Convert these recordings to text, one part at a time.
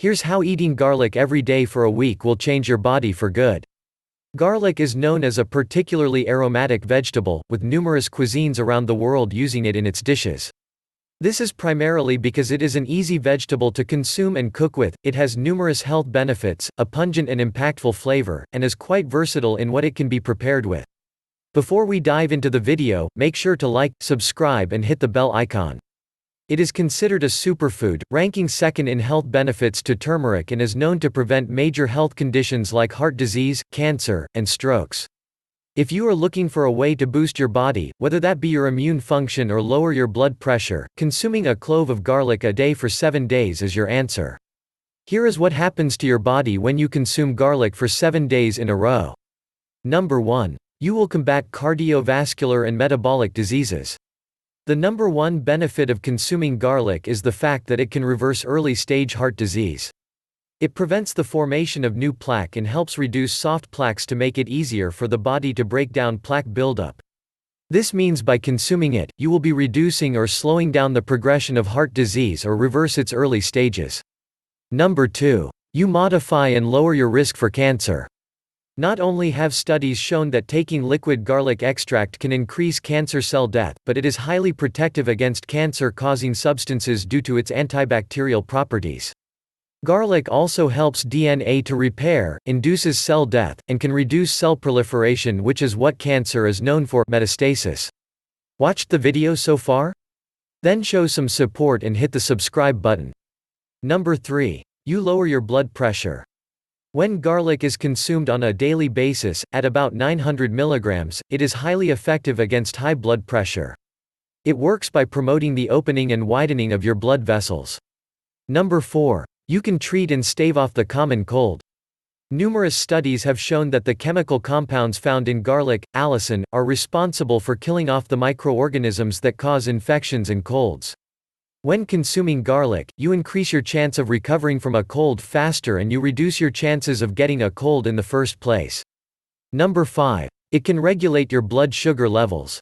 Here's how eating garlic every day for a week will change your body for good. Garlic is known as a particularly aromatic vegetable, with numerous cuisines around the world using it in its dishes. This is primarily because it is an easy vegetable to consume and cook with, it has numerous health benefits, a pungent and impactful flavor, and is quite versatile in what it can be prepared with. Before we dive into the video, make sure to like, subscribe and hit the bell icon. It is considered a superfood, ranking second in health benefits to turmeric, and is known to prevent major health conditions like heart disease, cancer, and strokes. If you are looking for a way to boost your body, whether that be your immune function or lower your blood pressure, consuming a clove of garlic a day for 7 days is your answer. Here is what happens to your body when you consume garlic for 7 days in a row. Number 1. You will combat cardiovascular and metabolic diseases. The number one benefit of consuming garlic is the fact that it can reverse early-stage heart disease. It prevents the formation of new plaque and helps reduce soft plaques to make it easier for the body to break down plaque buildup. This means by consuming it, you will be reducing or slowing down the progression of heart disease or reverse its early stages. Number 2. You modify and lower your risk for cancer. Not only have studies shown that taking liquid garlic extract can increase cancer cell death, but it is highly protective against cancer-causing substances due to its antibacterial properties. Garlic also helps DNA to repair, induces cell death, and can reduce cell proliferation, which is what cancer is known for, metastasis. Watched the video so far? Then show some support and hit the subscribe button. Number 3. You lower your blood pressure. When garlic is consumed on a daily basis, at about 900 mg, it is highly effective against high blood pressure. It works by promoting the opening and widening of your blood vessels. Number 4. You can treat and stave off the common cold. Numerous studies have shown that the chemical compounds found in garlic, allicin, are responsible for killing off the microorganisms that cause infections and colds. When consuming garlic, you increase your chance of recovering from a cold faster and you reduce your chances of getting a cold in the first place. Number 5. It can regulate your blood sugar levels.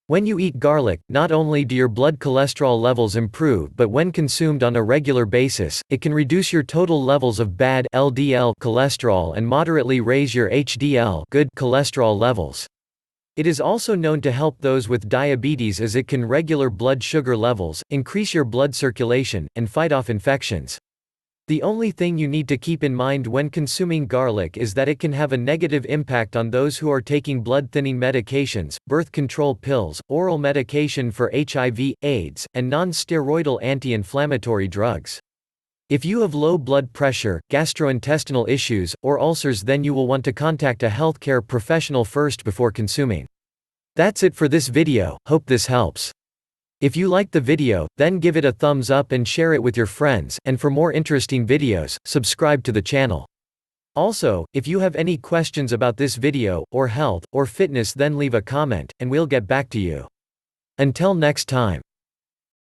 When you eat garlic, not only do your blood cholesterol levels improve, but when consumed on a regular basis, it can reduce your total levels of bad LDL cholesterol and moderately raise your HDL good cholesterol levels. It is also known to help those with diabetes as it can regulate blood sugar levels, increase your blood circulation, and fight off infections. The only thing you need to keep in mind when consuming garlic is that it can have a negative impact on those who are taking blood-thinning medications, birth control pills, oral medication for HIV, AIDS, and non-steroidal anti-inflammatory drugs. If you have low blood pressure, gastrointestinal issues, or ulcers, then you will want to contact a healthcare professional first before consuming. That's it for this video, hope this helps. If you liked the video, then give it a thumbs up and share it with your friends, and for more interesting videos, subscribe to the channel. Also, if you have any questions about this video, or health, or fitness, then leave a comment, and we'll get back to you. Until next time.